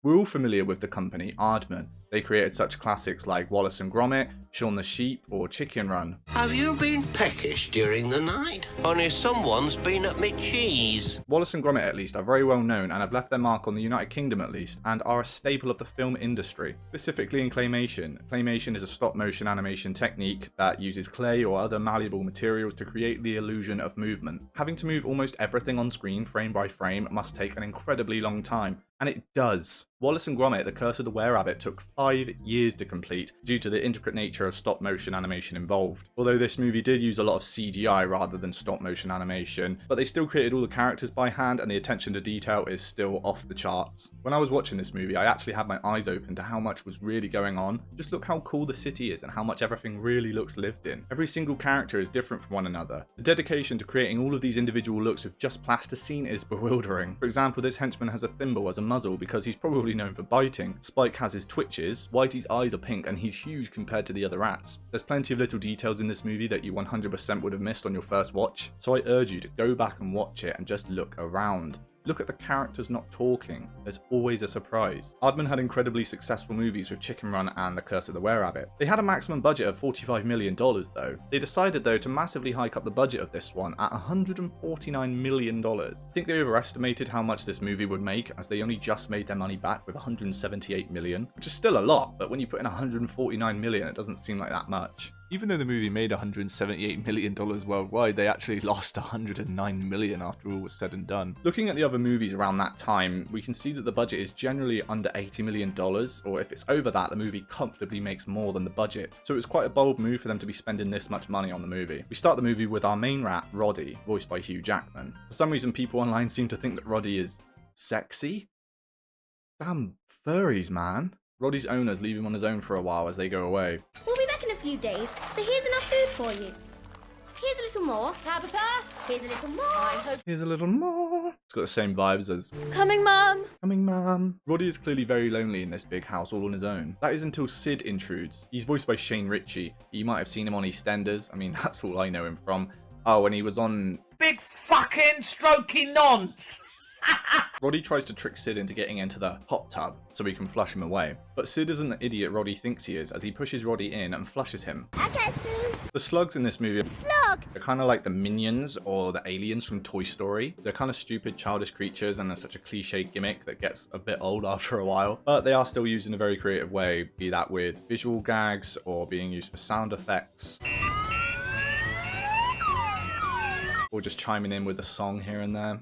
We're all familiar with the company Aardman. They created such classics like Wallace and Gromit, Shaun the Sheep, or Chicken Run. Have you been peckish during the night? Only someone's been at me cheese. Wallace and Gromit, at least, are very well known and have left their mark on the United Kingdom at least, and are a staple of the film industry, specifically in claymation. Claymation is a stop-motion animation technique that uses clay or other malleable materials to create the illusion of movement. Having to move almost everything on screen frame by frame must take an incredibly long time, and it does. Wallace and Gromit: The Curse of the Were-Rabbit took 5 years to complete due to the intricate nature of stop-motion animation involved. Although this movie did use a lot of CGI rather than stop-motion animation, but they still created all the characters by hand and the attention to detail is still off the charts. When I was watching this movie, I actually had my eyes open to how much was really going on. Just look how cool the city is and how much everything really looks lived in. Every single character is different from one another. The dedication to creating all of these individual looks with just plasticine is bewildering. For example, this henchman has a thimble as a muzzle because he's probably known for biting. Spike has his twitches, Whitey's eyes are pink and he's huge compared to the other rats. There's plenty of little details in this movie that you 100% would have missed on your first watch, so I urge you to go back and watch it and just look around. Look at the characters not talking. There's always a surprise. Aardman had incredibly successful movies with Chicken Run and The Curse of the Were-Rabbit. They had a maximum budget of $45 million though. They decided though to massively hike up the budget of this one at $149 million. I think they overestimated how much this movie would make, as they only just made their money back with $178 million, which is still a lot, but when you put in $149 million it doesn't seem like that much. Even though the movie made $178 million worldwide, they actually lost $109 million after all was said and done. Looking at the other movies around that time, we can see that the budget is generally under $80 million, or if it's over that, the movie comfortably makes more than the budget. So it was quite a bold move for them to be spending this much money on the movie. We start the movie with our main rat, Roddy, voiced by Hugh Jackman. For some reason, people online seem to think that Roddy is sexy. Damn furries, man. Roddy's owners leave him on his own for a while as they go away. We'll be back in a few days, so here's enough food for you. Here's a little more. Tabitha, here's a little more. Here's a little more. It's got the same vibes as Coming, Mum. Coming, Mum. Roddy is clearly very lonely in this big house all on his own. That is until Sid intrudes. He's voiced by Shane Ritchie. You might have seen him on EastEnders. I mean, that's all I know him from. Oh, and he was on Big fucking strokey nonce. Roddy tries to trick Sid into getting into the hot tub so he can flush him away. But Sid isn't the idiot Roddy thinks he is, as he pushes Roddy in and flushes him. Okay, Sue. The slugs in this movie Slug! are kind of like the minions or the aliens from Toy Story. They're kind of stupid, childish creatures and they're such a cliche gimmick that gets a bit old after a while. But they are still used in a very creative way, be that with visual gags or being used for sound effects. Or just chiming in with a song here and there.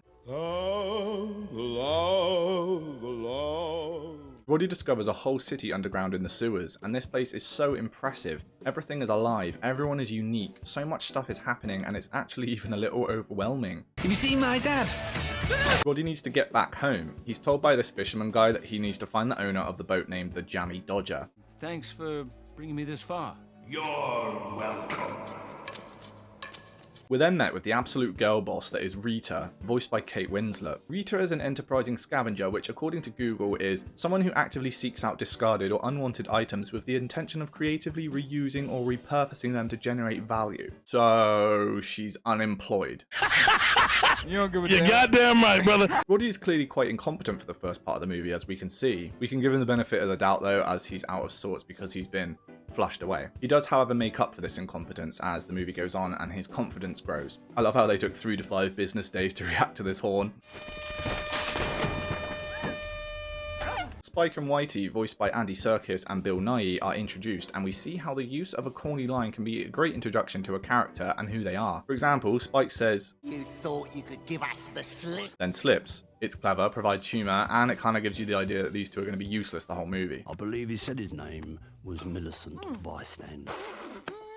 Roddy discovers a whole city underground in the sewers, and this place is so impressive. Everything is alive, everyone is unique, so much stuff is happening, and it's actually even a little overwhelming. Have you seen my dad? Roddy needs to get back home. He's told by this fisherman guy that he needs to find the owner of the boat named the Jammy Dodger. Thanks for bringing me this far. You're welcome. We're then met with the absolute girl boss that is Rita, voiced by Kate Winslet. Rita is an enterprising scavenger, which according to Google is someone who actively seeks out discarded or unwanted items with the intention of creatively reusing or repurposing them to generate value. So she's unemployed. You don't give a You're goddamn right, brother. Roddy is clearly quite incompetent for the first part of the movie, as we can see. We can give him the benefit of the doubt though, as he's out of sorts because he's been flushed away. He does, however, make up for this incompetence as the movie goes on and his confidence grows. I love how they took 3 to 5 business days to react to this horn. Spike and Whitey, voiced by Andy Serkis and Bill Nighy, are introduced, and we see how the use of a corny line can be a great introduction to a character and who they are. For example, Spike says, You thought you could give us the slip? then slips. It's clever, provides humour, and it kind of gives you the idea that these two are going to be useless the whole movie. I believe he said his name was Millicent Bystander.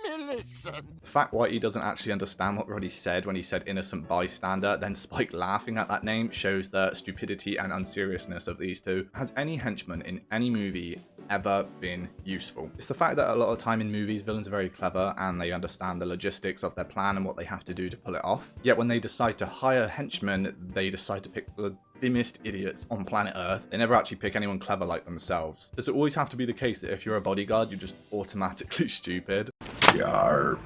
Millicent. The fact Whitey doesn't actually understand what Roddy said when he said innocent bystander, then Spike laughing at that name, shows the stupidity and unseriousness of these two. Has any henchman in any movie ever been useful? It's the fact that a lot of time in movies, villains are very clever and they understand the logistics of their plan and what they have to do to pull it off. Yet when they decide to hire henchmen, they decide to pick the dimmest idiots on planet Earth. They never actually pick anyone clever like themselves. Does it always have to be the case that if you're a bodyguard, you're just automatically stupid? Yarp.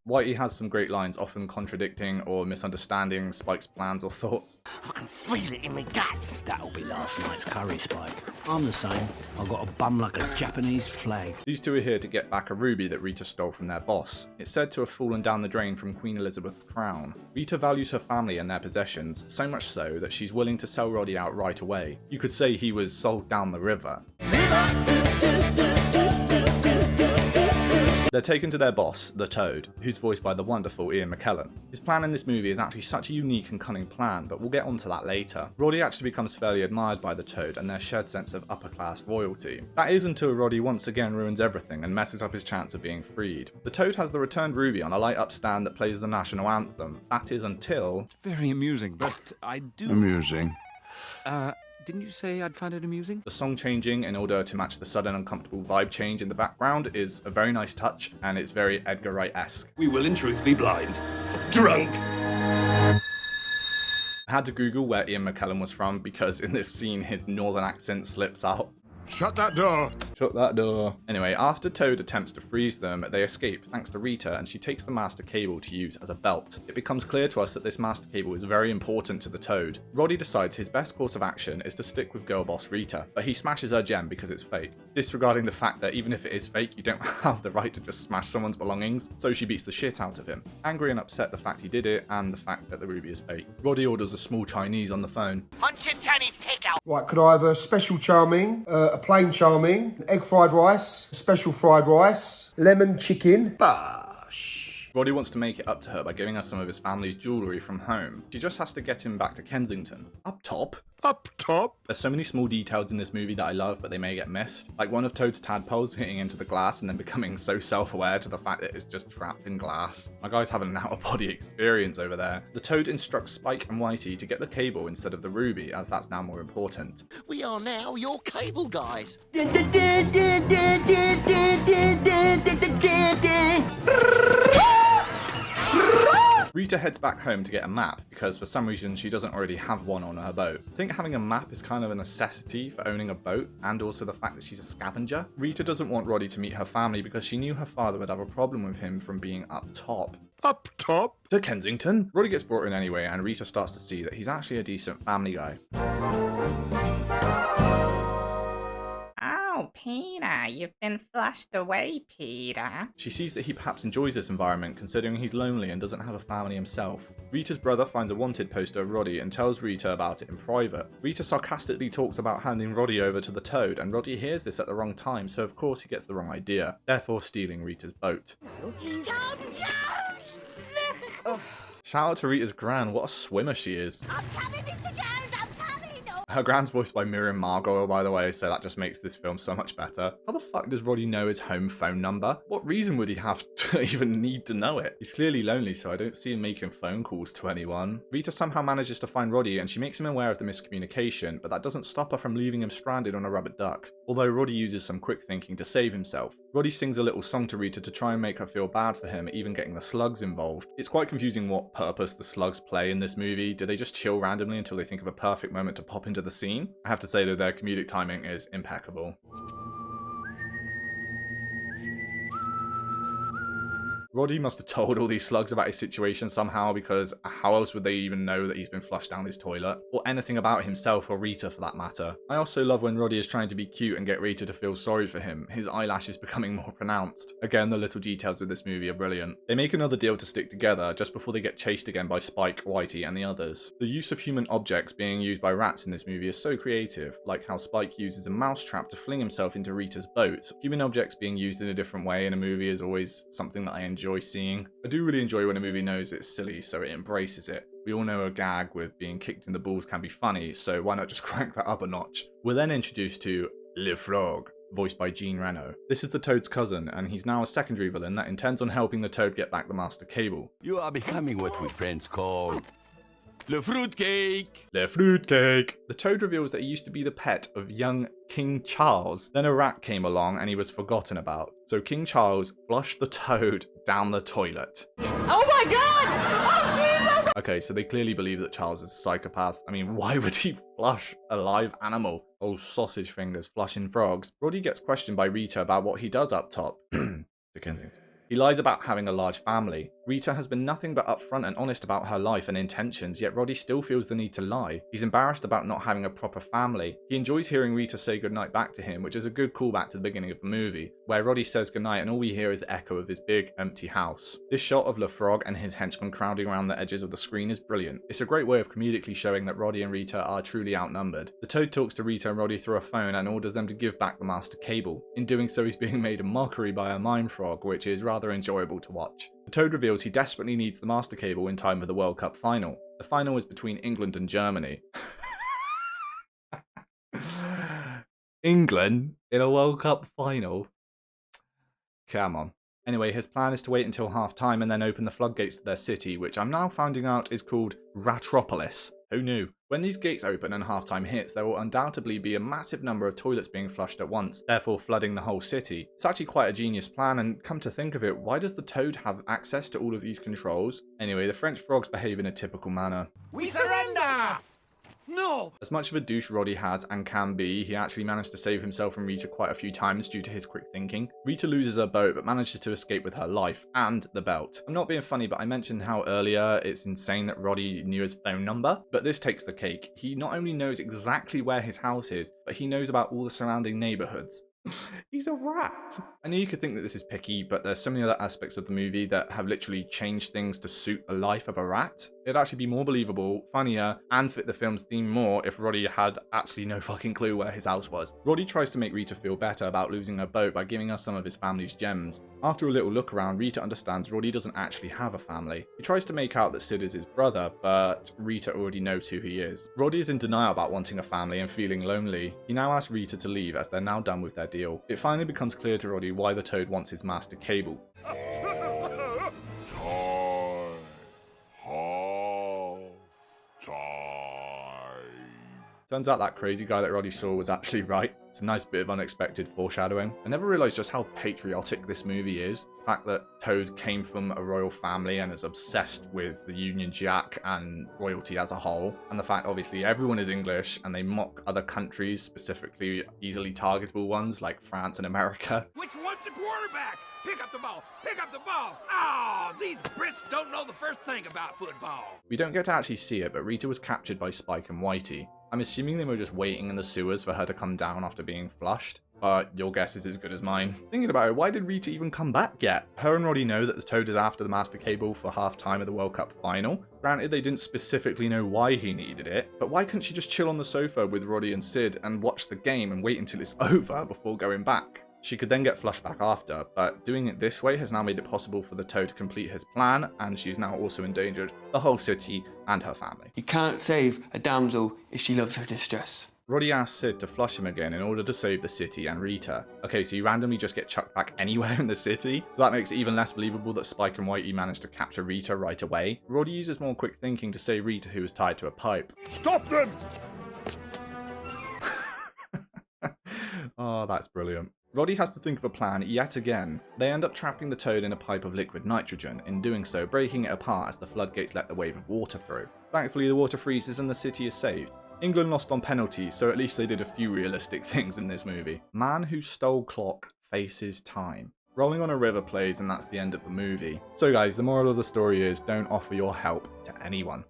Whitey has some great lines, often contradicting or misunderstanding Spike's plans or thoughts. I can feel it in my guts. That'll be last night's curry, Spike. I'm the same. I've got a bum like a Japanese flag. These two are here to get back a ruby that Rita stole from their boss. It's said to have fallen down the drain from Queen Elizabeth's crown. Rita values her family and their possessions, so much so that she's willing to sell Roddy out right away. You could say he was sold down the river. They're taken to their boss, the Toad, who's voiced by the wonderful Ian McKellen. His plan in this movie is actually such a unique and cunning plan, but we'll get onto that later. Roddy actually becomes fairly admired by the Toad and their shared sense of upper-class royalty. That is until Roddy once again ruins everything and messes up his chance of being freed. The Toad has the returned ruby on a light-up stand that plays the national anthem. That is until... Very amusing, but I do... Amusing. Didn't you say I'd find it amusing? The song changing in order to match the sudden uncomfortable vibe change in the background is a very nice touch, and it's very Edgar Wright-esque. We will in truth be blind. Drunk. I had to Google where Ian McKellen was from because in this scene his northern accent slips out. Shut that door. Shut that door. Anyway, after Toad attempts to freeze them, they escape thanks to Rita, and she takes the master cable to use as a belt. It becomes clear to us that this master cable is very important to the Toad. Roddy decides his best course of action is to stick with girl boss Rita, but he smashes her gem because it's fake, disregarding the fact that even if it is fake, you don't have the right to just smash someone's belongings, so she beats the shit out of him. Angry and upset the fact he did it, and the fact that the ruby is fake. Roddy orders a small Chinese on the phone. Punch and Chinese takeout. Right, could I have a special chow mein, a plain chow mein, egg fried rice, special fried rice, lemon chicken. Bosh. Roddy wants to make it up to her by giving us some of his family's jewellery from home. She just has to get him back to Kensington. Up top? Up top. There's so many small details in this movie that I love, but they may get missed. Like one of Toad's tadpoles hitting into the glass and then becoming so self-aware to the fact that it's just trapped in glass. My guy's having an out-of-body experience over there. The Toad instructs Spike and Whitey to get the cable instead of the ruby, as that's now more important. We are now your cable guys. Rita heads back home to get a map, because for some reason she doesn't already have one on her boat. I think having a map is kind of a necessity for owning a boat, and also the fact that she's a scavenger. Rita doesn't want Roddy to meet her family because she knew her father would have a problem with him from being up top. Up top. To Kensington? Roddy gets brought in anyway, and Rita starts to see that he's actually a decent family guy. Oh, Peter, you've been flushed away, Peter. She sees that he perhaps enjoys this environment, considering he's lonely and doesn't have a family himself. Rita's brother finds a wanted poster of Roddy and tells Rita about it in private. Rita sarcastically talks about handing Roddy over to the Toad, and Roddy hears this at the wrong time, so of course he gets the wrong idea, therefore stealing Rita's boat. Shout out to Rita's gran, what a swimmer she is. I'm coming, Mr. Jones, I'm coming. Oh. Her gran's voiced by Miriam Margolyes, by the way, so that just makes this film so much better. How the fuck does Roddy know his home phone number? What reason would he have to even need to know it? He's clearly lonely, so I don't see him making phone calls to anyone. Rita somehow manages to find Roddy, and she makes him aware of the miscommunication, but that doesn't stop her from leaving him stranded on a rubber duck. Although Roddy uses some quick thinking to save himself. Roddy sings a little song to Rita to try and make her feel bad for him, even getting the slugs involved. It's quite confusing what purpose the slugs play in this movie. Do they just chill randomly until they think of a perfect moment to pop into the scene? I have to say that their comedic timing is impeccable. Roddy must have told all these slugs about his situation somehow, because how else would they even know that he's been flushed down his toilet? Or anything about himself or Rita for that matter. I also love when Roddy is trying to be cute and get Rita to feel sorry for him, his eyelashes becoming more pronounced. Again, the little details of this movie are brilliant. They make another deal to stick together just before they get chased again by Spike, Whitey and the others. The use of human objects being used by rats in this movie is so creative, like how Spike uses a mousetrap to fling himself into Rita's boat. Human objects being used in a different way in a movie is always something that I enjoy seeing. I do really enjoy when a movie knows it's silly, so it embraces it. We all know a gag with being kicked in the balls can be funny, so why not just crank that up a notch? We're then introduced to Le Frog, voiced by Jean Reno. This is the Toad's cousin, and he's now a secondary villain that intends on helping the Toad get back the Master Cable. You are becoming what we French call le fruitcake. Le fruitcake! The Toad reveals that he used to be the pet of young King Charles. Then a rat came along and he was forgotten about. So King Charles flushed the Toad down the toilet. Oh my god! Oh Jesus! Okay, so they clearly believe that Charles is a psychopath. I mean, why would he flush a live animal? Oh, sausage fingers flushing frogs. Roddy gets questioned by Rita about what he does up top. To Kensington. He lies about having a large family. Rita has been nothing but upfront and honest about her life and intentions, yet Roddy still feels the need to lie. He's embarrassed about not having a proper family. He enjoys hearing Rita say goodnight back to him, which is a good callback to the beginning of the movie, where Roddy says goodnight and all we hear is the echo of his big, empty house. This shot of LaFrog and his henchmen crowding around the edges of the screen is brilliant. It's a great way of comedically showing that Roddy and Rita are truly outnumbered. The Toad talks to Rita and Roddy through a phone and orders them to give back the master cable. In doing so, he's being made a mockery by a mime frog, which is rather enjoyable to watch. The Toad reveals he desperately needs the master cable in time for the World Cup final. The final is between England and Germany. England in a World Cup final? Come on. Anyway, his plan is to wait until half-time and then open the floodgates to their city, which I'm now finding out is called Ratropolis. Who knew? When these gates open and half-time hits, there will undoubtedly be a massive number of toilets being flushed at once, therefore flooding the whole city. It's actually quite a genius plan, and come to think of it, why does the Toad have access to all of these controls? Anyway, the French frogs behave in a typical manner. We surrender! No! As much of a douche Roddy has and can be, he actually managed to save himself from Rita quite a few times due to his quick thinking. Rita loses her boat but manages to escape with her life and the belt. I'm not being funny, but I mentioned how earlier it's insane that Roddy knew his phone number, but this takes the cake. He not only knows exactly where his house is, but he knows about all the surrounding neighborhoods. He's a rat. I know you could think that this is picky, but there's so many other aspects of the movie that have literally changed things to suit the life of a rat. It'd actually be more believable, funnier, and fit the film's theme more if Roddy had actually no fucking clue where his house was. Roddy tries to make Rita feel better about losing her boat by giving us some of his family's gems. After a little look around, Rita understands Roddy doesn't actually have a family. He tries to make out that Sid is his brother, but Rita already knows who he is. Roddy is in denial about wanting a family and feeling lonely. He now asks Rita to leave as they're now done with their deal. It finally becomes clear to Roddy why the Toad wants his master cable. Turns out that crazy guy that Roddy saw was actually right. It's a nice bit of unexpected foreshadowing. I never realised just how patriotic this movie is. The fact that Toad came from a royal family and is obsessed with the Union Jack and royalty as a whole. And the fact obviously everyone is English and they mock other countries, specifically easily targetable ones like France and America. Which one's the quarterback? Pick up the ball! Pick up the ball! Oh, these Brits don't know the first thing about football. We don't get to actually see it, but Rita was captured by Spike and Whitey. I'm assuming they were just waiting in the sewers for her to come down after being flushed. But your guess is as good as mine. Thinking about it, why did Rita even come back yet? Her and Roddy know that the Toad is after the master cable for half-time of the World Cup final. Granted, they didn't specifically know why he needed it, but why couldn't she just chill on the sofa with Roddy and Sid and watch the game and wait until it's over before going back? She could then get flushed back after, but doing it this way has now made it possible for the Toad to complete his plan, and she's now also endangered the whole city and her family. You can't save a damsel if she loves her distress. Roddy asks Sid to flush him again in order to save the city and Rita. Okay, so you randomly just get chucked back anywhere in the city? So that makes it even less believable that Spike and Whitey managed to capture Rita right away. Roddy uses more quick thinking to save Rita, who is tied to a pipe. Stop them! Oh, that's brilliant. Roddy has to think of a plan yet again. They end up trapping the Toad in a pipe of liquid nitrogen, in doing so breaking it apart as the floodgates let the wave of water through. Thankfully the water freezes and the city is saved. England lost on penalties, so at least they did a few realistic things in this movie. Man who stole clock faces time. Rolling on a River plays and that's the end of the movie. So guys, the moral of the story is don't offer your help to anyone.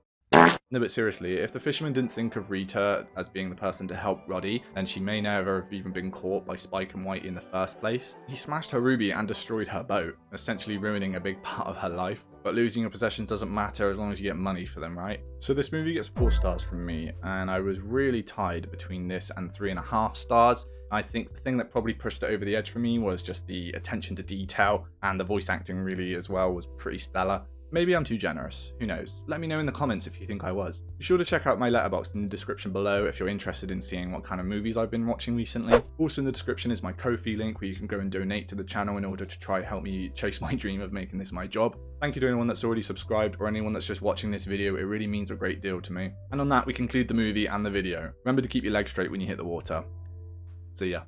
No, but seriously, if the fisherman didn't think of Rita as being the person to help Roddy, then she may never have even been caught by Spike and Whitey in the first place. He smashed her ruby and destroyed her boat, essentially ruining a big part of her life. But losing your possessions doesn't matter as long as you get money for them, right? So this movie gets 4 stars from me, and I was really tied between this and 3.5 stars. I think the thing that probably pushed it over the edge for me was just the attention to detail, and the voice acting really as well was pretty stellar. Maybe I'm too generous, who knows? Let me know in the comments if you think I was. Be sure to check out my letterboxd in the description below if you're interested in seeing what kind of movies I've been watching recently. Also in the description is my Ko-fi link where you can go and donate to the channel in order to try help me chase my dream of making this my job. Thank you to anyone that's already subscribed or anyone that's just watching this video, it really means a great deal to me. And on that we conclude the movie and the video. Remember to keep your legs straight when you hit the water. See ya.